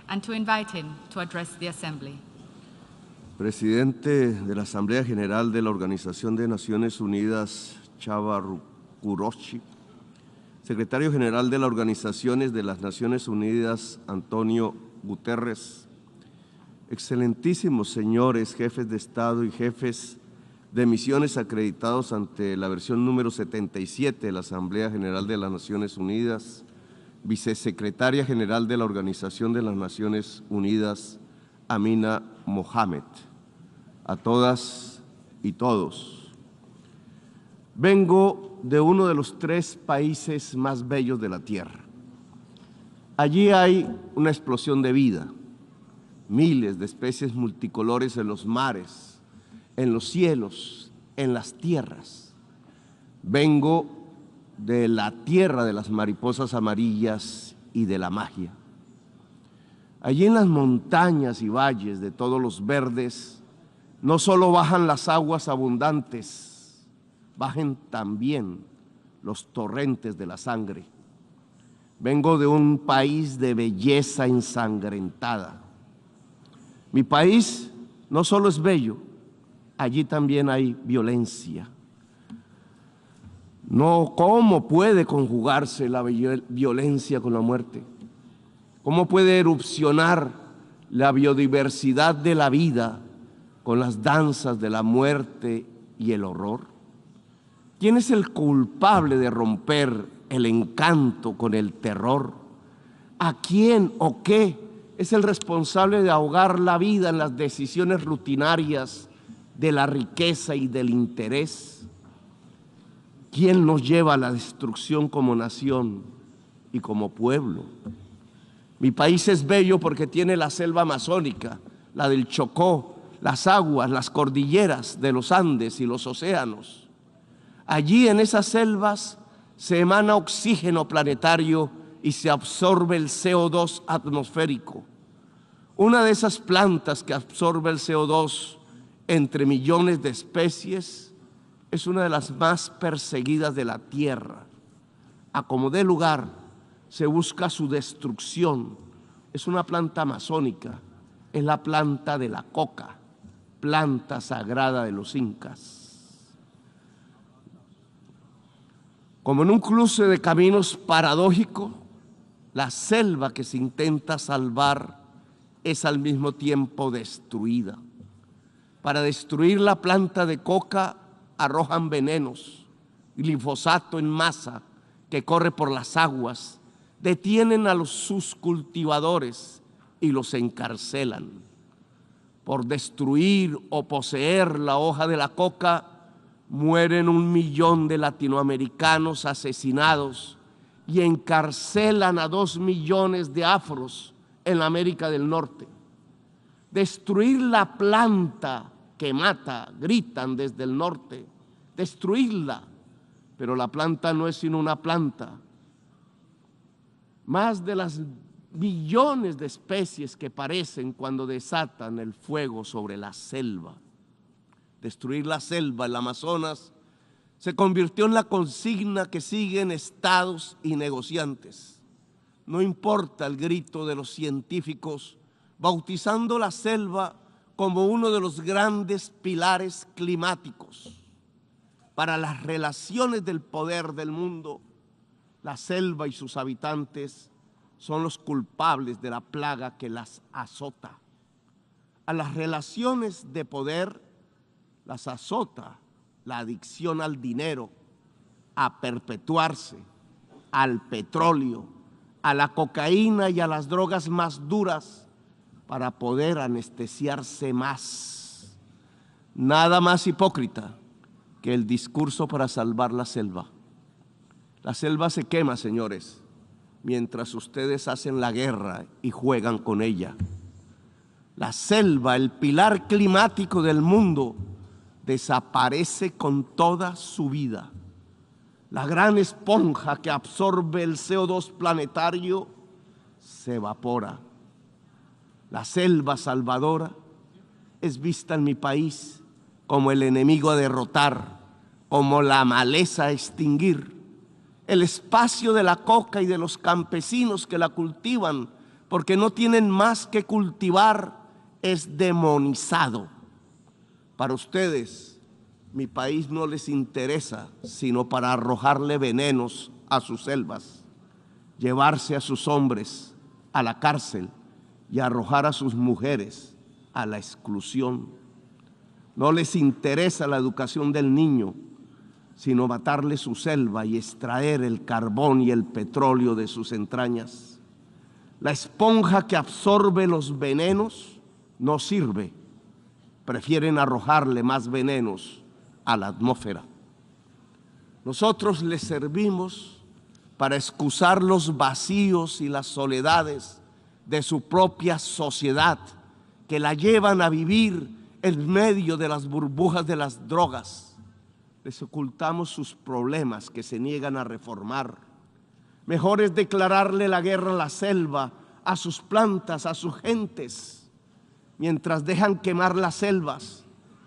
and to invite him to address the Assembly. Presidente de la Asamblea General de la Organización de Naciones Unidas, Chava Kuroshi. Secretario General de las Organizaciones de las Naciones Unidas, Antonio Guterres. Excelentísimos señores jefes de Estado y jefes de misiones acreditados ante la versión número 77 de la Asamblea General de las Naciones Unidas, Vicesecretaria General de la Organización de las Naciones Unidas, Amina Mohamed. A todas y todos. Vengo de uno de los 3 países más bellos de la Tierra. Allí hay una explosión de vida, miles de especies multicolores en los mares, en los cielos, en las tierras. Vengo de la tierra de las mariposas amarillas y de la magia. Allí en las montañas y valles de todos los verdes, no solo bajan las aguas abundantes, bajen también los torrentes de la sangre. Vengo de un país de belleza ensangrentada. Mi país no solo es bello, allí también hay violencia. No, ¿cómo puede conjugarse la violencia con la muerte? ¿Cómo puede erupcionar la biodiversidad de la vida con las danzas de la muerte y el horror? ¿Quién es el culpable de romper el encanto con el terror? ¿A quién o qué es el responsable de ahogar la vida en las decisiones rutinarias de la riqueza y del interés? ¿Quién nos lleva a la destrucción como nación y como pueblo? Mi país es bello porque tiene la selva amazónica, la del Chocó, las aguas, las cordilleras de los Andes y los océanos. Allí en esas selvas se emana oxígeno planetario y se absorbe el CO2 atmosférico. Una de esas plantas que absorbe el CO2 entre millones de especies es una de las más perseguidas de la Tierra. A como dé lugar, se busca su destrucción. Es una planta amazónica, es la planta de la coca, planta sagrada de los incas. Como en un cruce de caminos paradójico, la selva que se intenta salvar es al mismo tiempo destruida. Para destruir la planta de coca arrojan venenos, glifosato en masa que corre por las aguas, detienen a sus cultivadores y los encarcelan. Por destruir o poseer la hoja de la coca, mueren 1 millón de latinoamericanos asesinados y encarcelan a 2 millones de afros en la América del Norte. Destruir la planta que mata, gritan desde el norte, destruirla, pero la planta no es sino una planta. Más de las billones de especies que parecen cuando desatan el fuego sobre la selva. Destruir la selva, el Amazonas, se convirtió en la consigna que siguen estados y negociantes. No importa el grito de los científicos, bautizando la selva como uno de los grandes pilares climáticos. Para las relaciones del poder del mundo, la selva y sus habitantes son los culpables de la plaga que las azota. A las relaciones de poder las azota la adicción al dinero, a perpetuarse, al petróleo, a la cocaína y a las drogas más duras para poder anestesiarse más. Nada más hipócrita que el discurso para salvar la selva. La selva se quema, señores, mientras ustedes hacen la guerra y juegan con ella. La selva, el pilar climático del mundo, desaparece con toda su vida. La gran esponja que absorbe el CO2 planetario se evapora. La selva salvadora es vista en mi país como el enemigo a derrotar, como la maleza a extinguir. El espacio de la coca y de los campesinos que la cultivan porque no tienen más que cultivar, es demonizado. Para ustedes, mi país no les interesa sino para arrojarle venenos a sus selvas, llevarse a sus hombres a la cárcel y arrojar a sus mujeres a la exclusión. No les interesa la educación del niño, sino matarle su selva y extraer el carbón y el petróleo de sus entrañas. La esponja que absorbe los venenos no sirve. Prefieren arrojarle más venenos a la atmósfera. Nosotros les servimos para excusar los vacíos y las soledades de su propia sociedad, que la llevan a vivir en medio de las burbujas de las drogas. Les ocultamos sus problemas que se niegan a reformar. Mejor es declararle la guerra a la selva, a sus plantas, a sus gentes, mientras dejan quemar las selvas,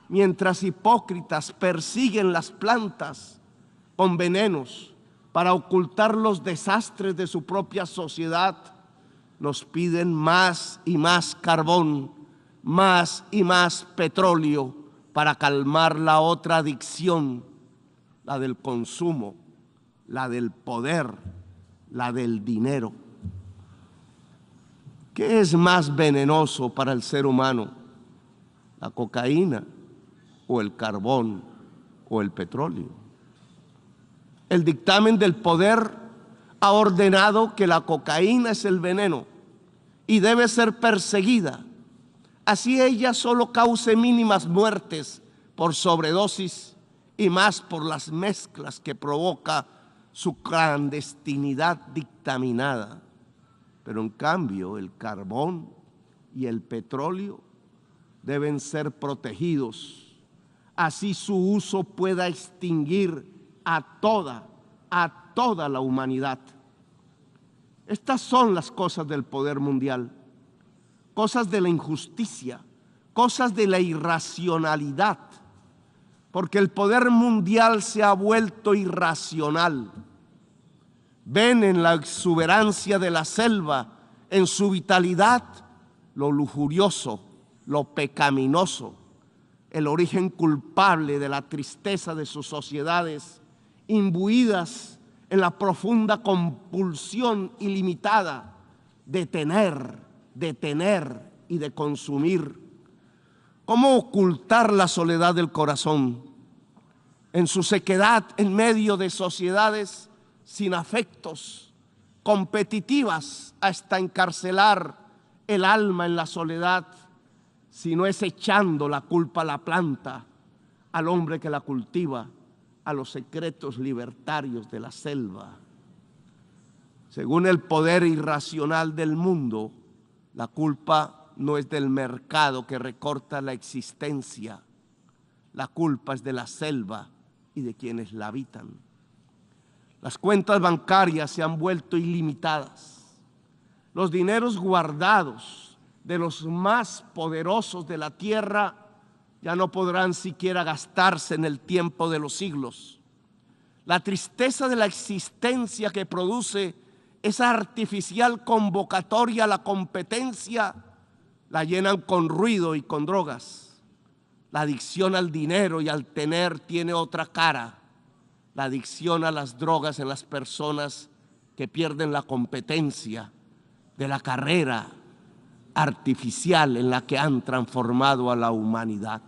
mientras hipócritas persiguen las plantas con venenos para ocultar los desastres de su propia sociedad. Nos piden más y más carbón, más y más petróleo para calmar la otra adicción, la del consumo, la del poder, la del dinero. ¿Qué es más venenoso para el ser humano? ¿La cocaína o el carbón o el petróleo? El dictamen del poder ha ordenado que la cocaína es el veneno y debe ser perseguida. Así ella solo cause mínimas muertes por sobredosis y más por las mezclas que provoca su clandestinidad dictaminada. Pero en cambio el carbón y el petróleo deben ser protegidos. Así su uso pueda extinguir a toda la humanidad. Estas son las cosas del poder mundial, cosas de la injusticia, cosas de la irracionalidad, porque el poder mundial se ha vuelto irracional. Ven en la exuberancia de la selva, en su vitalidad, lo lujurioso, lo pecaminoso, el origen culpable de la tristeza de sus sociedades, imbuidas en la profunda compulsión ilimitada de tener y de consumir. ¿Cómo ocultar la soledad del corazón en su sequedad en medio de sociedades sin afectos, competitivas hasta encarcelar el alma en la soledad, si no es echando la culpa a la planta, al hombre que la cultiva, a los secretos libertarios de la selva? Según el poder irracional del mundo, la culpa no es del mercado que recorta la existencia, la culpa es de la selva y de quienes la habitan. Las cuentas bancarias se han vuelto ilimitadas. Los dineros guardados de los más poderosos de la tierra ya no podrán siquiera gastarse en el tiempo de los siglos. La tristeza de la existencia que produce esa artificial convocatoria a la competencia la llenan con ruido y con drogas. La adicción al dinero y al tener tiene otra cara. La adicción a las drogas en las personas que pierden la competencia de la carrera artificial en la que han transformado a la humanidad.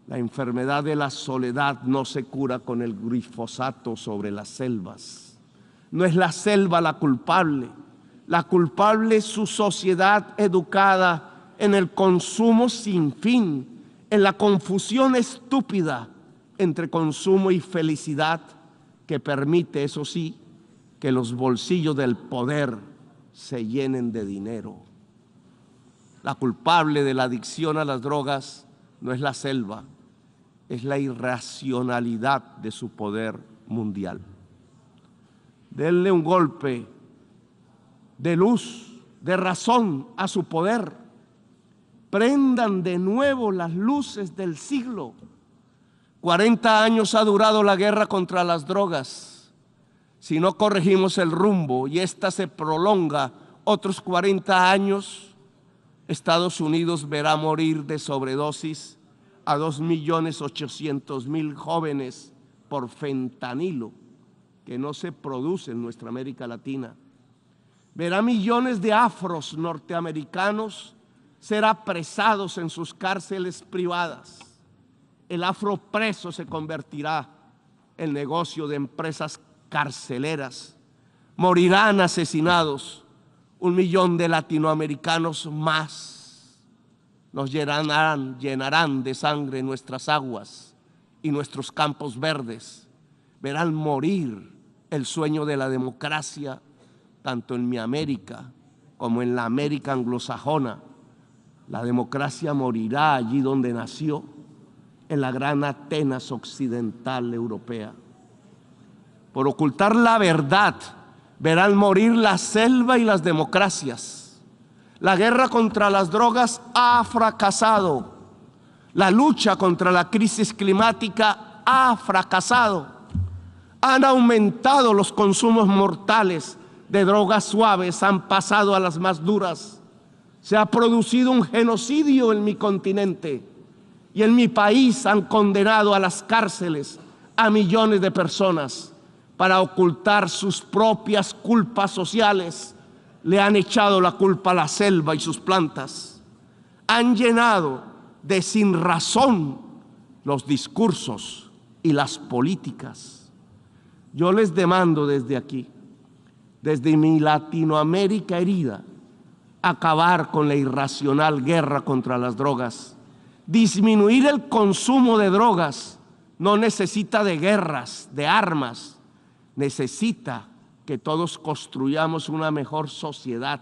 La enfermedad de la soledad no se cura con el glifosato sobre las selvas. No es la selva la culpable es su sociedad educada en el consumo sin fin, en la confusión estúpida entre consumo y felicidad que permite, eso sí, que los bolsillos del poder se llenen de dinero. La culpable de la adicción a las drogas no es la selva, es la irracionalidad de su poder mundial. Denle un golpe de luz, de razón a su poder. Prendan de nuevo las luces del siglo. 40 años ha durado la guerra contra las drogas. Si no corregimos el rumbo y esta se prolonga Otros 40 años, Estados Unidos verá morir de sobredosis a 2.800.000 jóvenes por fentanilo, que no se produce en nuestra América Latina. Verá millones de afros norteamericanos ser apresados en sus cárceles privadas. El afropreso se convertirá en negocio de empresas carceleras. Morirán asesinados 1 millón de latinoamericanos más. Nos llenarán de sangre nuestras aguas y nuestros campos verdes. Verán morir el sueño de la democracia, tanto en mi América como en la América anglosajona. La democracia morirá allí donde nació, en la gran Atenas occidental europea. Por ocultar la verdad, verán morir la selva y las democracias. La guerra contra las drogas ha fracasado. La lucha contra la crisis climática ha fracasado. Han aumentado los consumos mortales de drogas suaves, han pasado a las más duras. Se ha producido un genocidio en mi continente y en mi país han condenado a las cárceles a millones de personas. Para ocultar sus propias culpas sociales, le han echado la culpa a la selva y sus plantas. Han llenado de sinrazón los discursos y las políticas. Yo les demando desde aquí, desde mi Latinoamérica herida, acabar con la irracional guerra contra las drogas. Disminuir el consumo de drogas no necesita de guerras, de armas. Necesita que todos construyamos una mejor sociedad,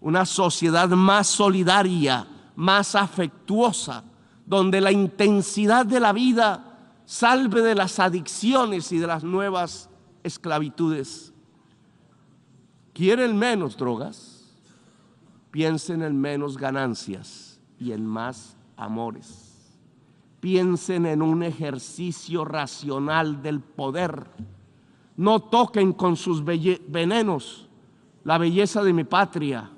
una sociedad más solidaria, más afectuosa, donde la intensidad de la vida salve de las adicciones y de las nuevas esclavitudes. ¿Quieren menos drogas? Piensen en menos ganancias y en más amores. Piensen en un ejercicio racional del poder. No toquen con sus venenos la belleza de mi patria.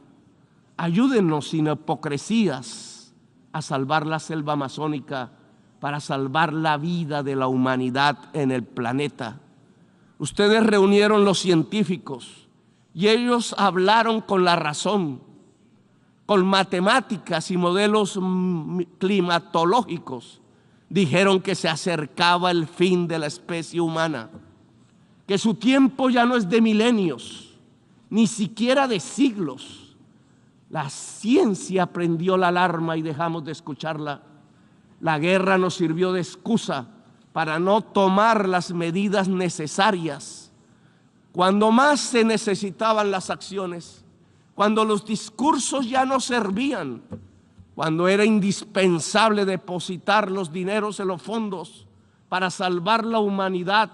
Ayúdennos sin hipocresías a salvar la selva amazónica para salvar la vida de la humanidad en el planeta. Ustedes reunieron los científicos y ellos hablaron con la razón, con matemáticas y modelos climatológicos. Dijeron que se acercaba el fin de la especie humana, que su tiempo ya no es de milenios, ni siquiera de siglos. La ciencia prendió la alarma y dejamos de escucharla. La guerra nos sirvió de excusa para no tomar las medidas necesarias. Cuando más se necesitaban las acciones, cuando los discursos ya no servían, cuando era indispensable depositar los dineros en los fondos para salvar la humanidad,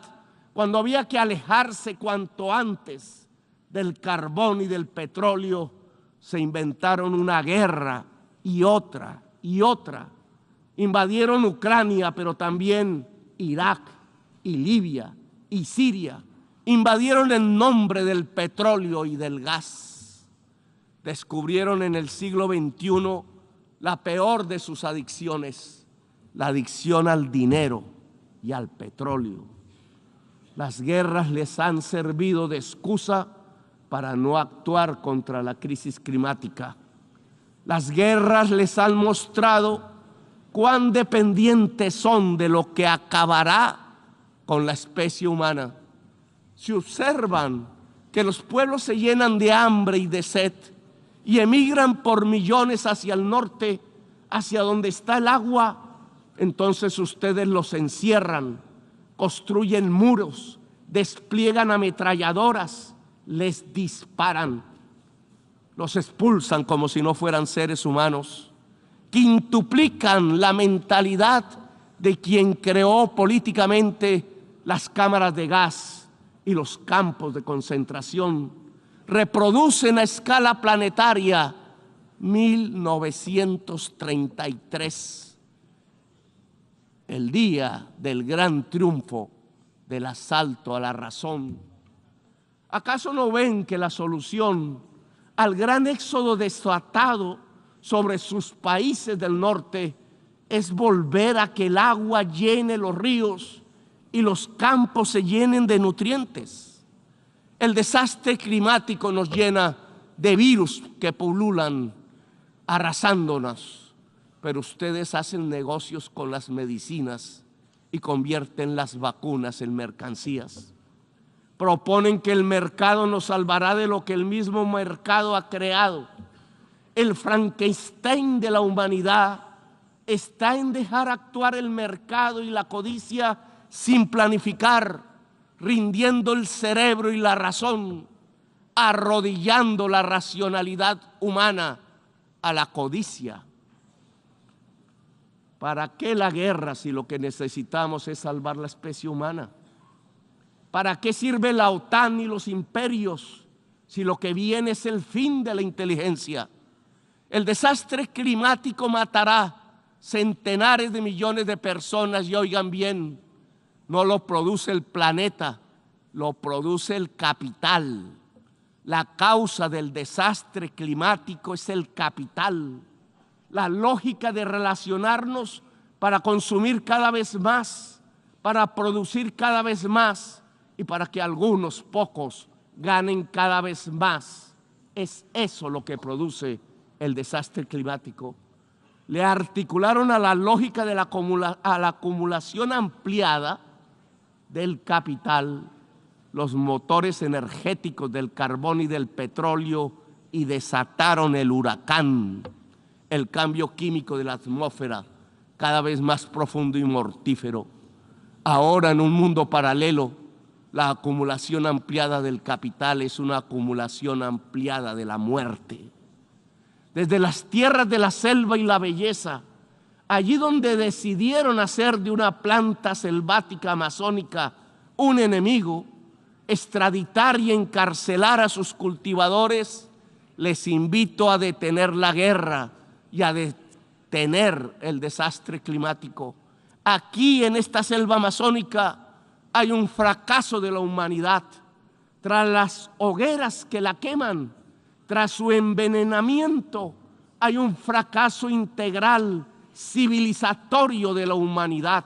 cuando había que alejarse cuanto antes del carbón y del petróleo, se inventaron una guerra y otra y otra. Invadieron Ucrania, pero también Irak y Libia y Siria. Invadieron en nombre del petróleo y del gas. Descubrieron en el siglo XXI la peor de sus adicciones, la adicción al dinero y al petróleo. Las guerras les han servido de excusa para no actuar contra la crisis climática. Las guerras les han mostrado cuán dependientes son de lo que acabará con la especie humana. Si observan que los pueblos se llenan de hambre y de sed y emigran por millones hacia el norte, hacia donde está el agua, entonces ustedes los encierran, construyen muros, despliegan ametralladoras, les disparan, los expulsan como si no fueran seres humanos, quintuplican la mentalidad de quien creó políticamente las cámaras de gas y los campos de concentración, reproducen a escala planetaria 1933, el día del gran triunfo del asalto a la razón. ¿Acaso no ven que la solución al gran éxodo desatado sobre sus países del norte es volver a que el agua llene los ríos y los campos se llenen de nutrientes. El desastre climático nos llena de virus que pululan, arrasándonos, pero ustedes hacen negocios con las medicinas y convierten las vacunas en mercancías. Proponen que el mercado nos salvará de lo que el mismo mercado ha creado. El Frankenstein de la humanidad está en dejar actuar el mercado y la codicia sin planificar, rindiendo el cerebro y la razón, arrodillando la racionalidad humana a la codicia. ¿Para qué la guerra si lo que necesitamos es salvar la especie humana? ¿Para qué sirve la OTAN y los imperios si lo que viene es el fin de la inteligencia? El desastre climático matará centenares de millones de personas y oigan bien, no lo produce el planeta, lo produce el capital. La causa del desastre climático es el capital. La lógica de relacionarnos para consumir cada vez más, para producir cada vez más y para que algunos pocos ganen cada vez más. Es eso lo que produce el desastre climático. Le articularon a la lógica de la acumulación ampliada del capital los motores energéticos del carbón y del petróleo y desataron el huracán, el cambio químico de la atmósfera cada vez más profundo y mortífero. Ahora, en un mundo paralelo, la acumulación ampliada del capital es una acumulación ampliada de la muerte. Desde las tierras de la selva y la belleza, allí donde decidieron hacer de una planta selvática amazónica un enemigo, extraditar y encarcelar a sus cultivadores, les invito a detener la guerra y a detener el desastre climático. Aquí en esta selva amazónica hay un fracaso de la humanidad. Tras las hogueras que la queman, tras su envenenamiento, hay un fracaso integral, civilizatorio de la humanidad.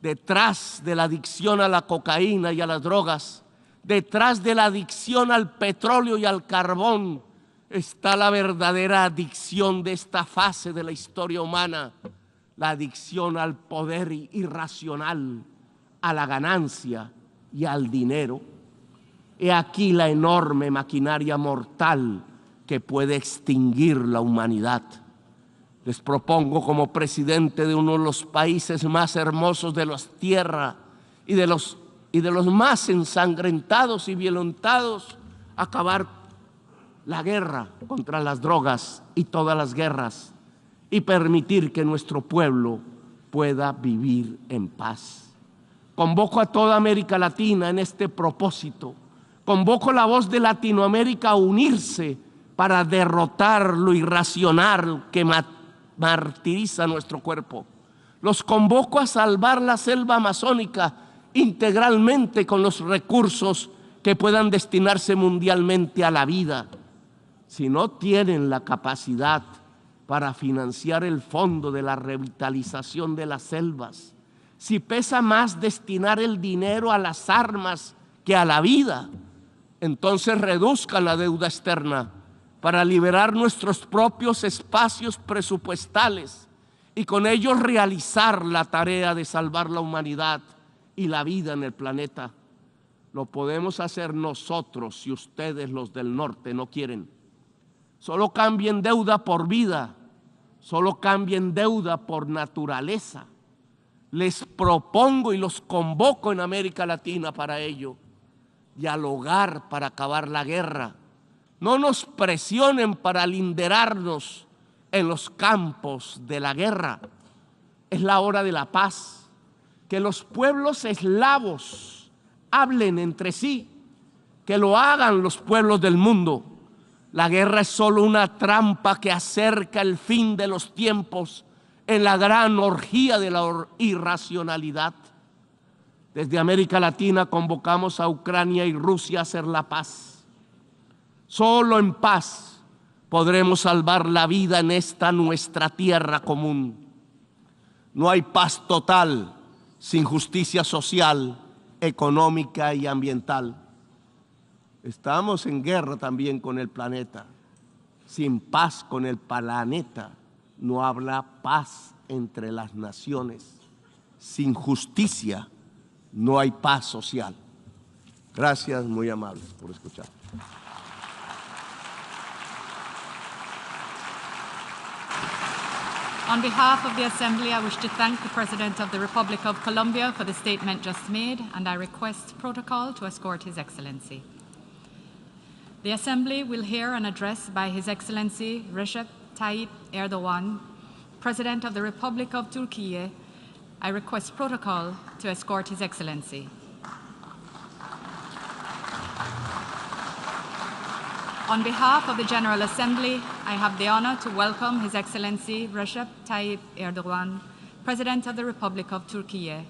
Detrás de la adicción a la cocaína y a las drogas, detrás de la adicción al petróleo y al carbón, está la verdadera adicción de esta fase de la historia humana, la adicción al poder irracional, a la ganancia y al dinero. He aquí la enorme maquinaria mortal que puede extinguir la humanidad. Les propongo como presidente de uno de los países más hermosos de la tierra y de los más ensangrentados y violentados, acabar la guerra contra las drogas y todas las guerras y permitir que nuestro pueblo pueda vivir en paz. Convoco a toda América Latina en este propósito. Convoco la voz de Latinoamérica a unirse para derrotar lo irracional que martiriza nuestro cuerpo. Los convoco a salvar la selva amazónica integralmente con los recursos que puedan destinarse mundialmente a la vida. Si no tienen la capacidad para financiar el fondo de la revitalización de las selvas, si pesa más destinar el dinero a las armas que a la vida, entonces reduzcan la deuda externa para liberar nuestros propios espacios presupuestales y con ellos realizar la tarea de salvar la humanidad y la vida en el planeta. Lo podemos hacer nosotros si ustedes, los del norte, no quieren. Solo cambien deuda por vida, solo cambien deuda por naturaleza. Les propongo y los convoco en América Latina para ello, dialogar para acabar la guerra. No nos presionen para linderarnos en los campos de la guerra. Es la hora de la paz. Que los pueblos eslavos hablen entre sí, que lo hagan los pueblos del mundo. La guerra es solo una trampa que acerca el fin de los tiempos en la gran orgía de la irracionalidad. Desde América Latina convocamos a Ucrania y Rusia a hacer la paz. Solo en paz podremos salvar la vida en esta nuestra tierra común. No hay paz total sin justicia social, económica y ambiental. Estamos en guerra también con el planeta. Sin paz con el planeta no habrá paz entre las naciones. Sin justicia no hay paz social. Gracias, muy amables, por escuchar. On behalf of the Assembly, I wish to thank the President of the Republic of Colombia for the statement just made, and I request protocol to escort His Excellency. The Assembly will hear an address by His Excellency Recep Tayyip Erdogan, President of the Republic of Turkey. I request protocol to escort His Excellency. On behalf of the General Assembly, I have the honor to welcome His Excellency Recep Tayyip Erdogan, President of the Republic of Turkey.